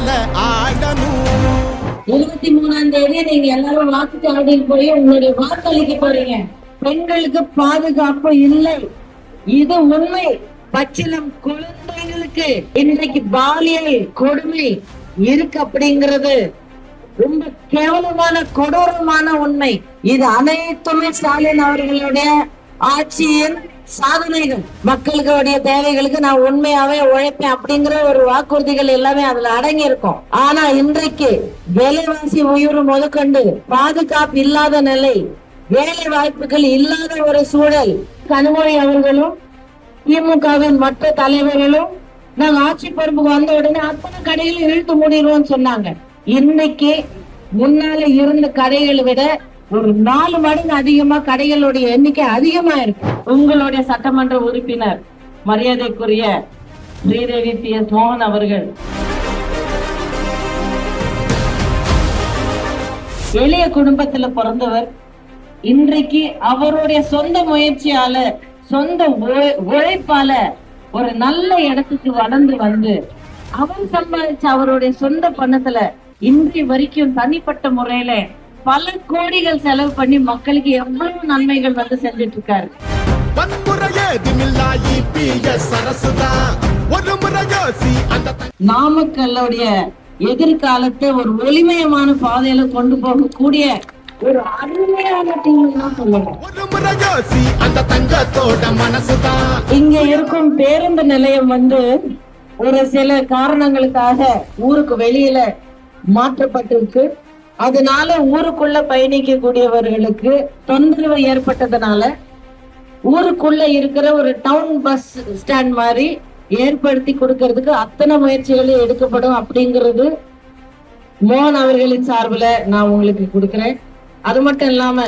மேல ஆடணும். 23ஆம் தேதி நீங்க எல்லாரும் வாக்குச்சாவடிக்கு போய் உங்களுடைய வாக்களிக்க போறீங்க. பெண்களுக்கு பாதுகாப்பு இல்லை, இது உண்மை. பச்சிலம் குழந்தைகளுக்கு இன்றைக்கு பாலியல் கொடுமை இருக்கு அப்படிங்கிறது ரொம்ப கேவலமான கொடூரமான உண்மை. இது அனைத்துமே ஸ்டாலின் அவர்களுடைய ஆட்சியின் சாதனைகள். மக்களுடைய தேவைகளுக்கு நான் உண்மையாவே உழைப்பேன் அப்படிங்கிற ஒரு வாக்குறுதிகள் எல்லாமே அதுல அடங்கி இருக்கும். ஆனா இன்றைக்கு விலைவாசி உயர்வு முதற்கொண்டு பாதுகாப்பு இல்லாத நிலை, வேலை வாய்ப்புகள் இல்லாத ஒரு சூழல். கனிமொழி அவர்களும் திமுகவின் மற்ற தலைவர்களும் நாங்க ஆட்சி பொறுப்புக்கு வந்த உடனே அத்தனை கடைகளை இழுத்து மூடிடுவோம் சொன்னாங்க. இன்னைக்கு முன்னால இருந்த கடைகளை விட ஒரு 4 மடங்கு அதிகமா கடைகளுடைய எண்ணிக்கை அதிகமா இருக்கு. உங்களுடைய சட்டமன்ற உறுப்பினர் மரியாதைக்குரிய ஸ்ரீதேவி PS மோகன் அவர்கள் எளிய குடும்பத்துல பிறந்தவர். இன்றைக்கு அவருடைய சொந்த முயற்சியால, சொந்த உழைப்பால ஒரு நல்ல இடத்துக்கு வளர்ந்து வந்து அவர் சம்பாதிச்ச அவருடைய சொந்த பணத்துல இன்றைய வரைக்கும் தனிப்பட்ட முறையில பல கோடிகள் செலவு பண்ணி மக்களுக்கு எவ்வளவு நன்மைகள் வந்து செஞ்சுட்டு இருக்காரு. நாமக்கல்லுடைய எதிர்காலத்தை ஒரு ஒளிமயமான பாதையில கொண்டு போகக்கூடிய ஒரு அருமையான டீம் தான் சொல்லணும். இங்க இருக்கும் பேருந்து நிலையம் வந்து ஒரு சில காரணங்களுக்காக ஊருக்கு வெளியில மாற்றப்பட்டிருக்கு. அதனால ஊருக்குள்ள பயணிக்க கூடியவர்களுக்கு தொந்தரவு ஏற்பட்டதுனால ஊருக்குள்ள இருக்கிற ஒரு டவுன் பஸ் ஸ்டாண்ட் மாதிரி ஏற்படுத்தி கொடுக்கறதுக்கு அத்தனை முயற்சிகளும் எடுக்கப்படும் அப்படிங்கிறது மோகன் அவர்களின் சார்பில் நான் உங்களுக்கு கொடுக்கிறேன். அது மட்டும் இல்லாம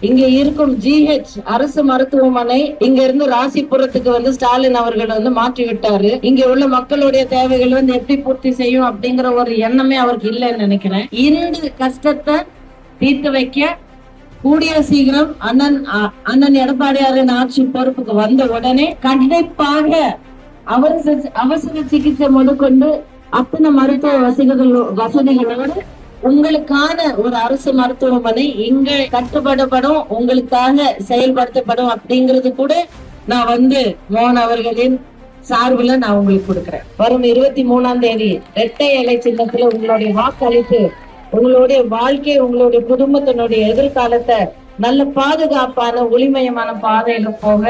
இங்க இருக்கும் GH அரசு மருத்துவமனை இங்க இருந்து ராசிபுரத்துக்கு வந்து ஸ்டாலின் அவர்கள் வந்து மாற்றி விட்டாரு. இங்க உள்ள மக்களுடைய தேவைகள் வந்து எப்படி பூர்த்தி செய்யும் அப்படிங்கிற ஒரு எண்ணமே அவருக்கு இல்லைன்னு நினைக்கிறேன். இந்த கஷ்டத்தை தீர்த்து வைக்க கூடிய சீக்கிரம் அண்ணன் எடப்பாடியாரின் ஆட்சி பொறுப்புக்கு வந்த உடனே கண்டிப்பாக அவசர சிகிச்சை முதற்கொண்டு அத்தனை மருத்துவ வசதிகளோடு உங்களுக்கான ஒரு அரசு மருத்துவமனை இங்க கட்டுப்படப்படும், உங்களுக்காக செயல்படுத்தப்படும் அப்படிங்கிறது கூட நான் வந்து மோகன் அவர்களின் சார்பில் நான் உங்களுக்கு கொடுக்கிறேன். வரும் 23ஆம் தேதி இரட்டை இலை சின்னத்துல உங்களுடைய வாக்களித்து உங்களுடைய வாழ்க்கை, உங்களுடைய குடும்பத்தினுடைய எதிர்காலத்தை நல்ல பாதுகாப்பான ஒளிமயமான பாதையில போக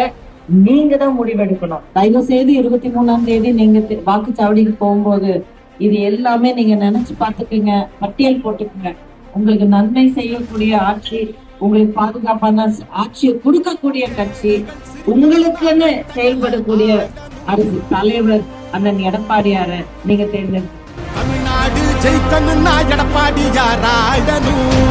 நீங்க தான் முடிவெடுக்கணும். தயவு செய்து 23ஆம் தேதி நீங்க வாக்குச்சாவடிக்கு போகும்போது இது எல்லாமே நீங்க நினைச்சு பாத்துக்கீங்க, பட்டியல் போட்டுக்குங்க. உங்களுக்கு நன்மை செய்யக்கூடிய ஆட்சி, உங்களுக்கு பாதுகாப்பான ஆட்சியை கொடுக்கக்கூடிய கட்சி, உங்களுக்குன்னு செயல்படக்கூடிய அரசு தலைவர் அண்ணன் எடப்பாடியார நீங்க தேர்ந்தெடுத்து தமிழ்நாடு ஜெயிக்கணும்னா எடப்பாடியாராடணும்.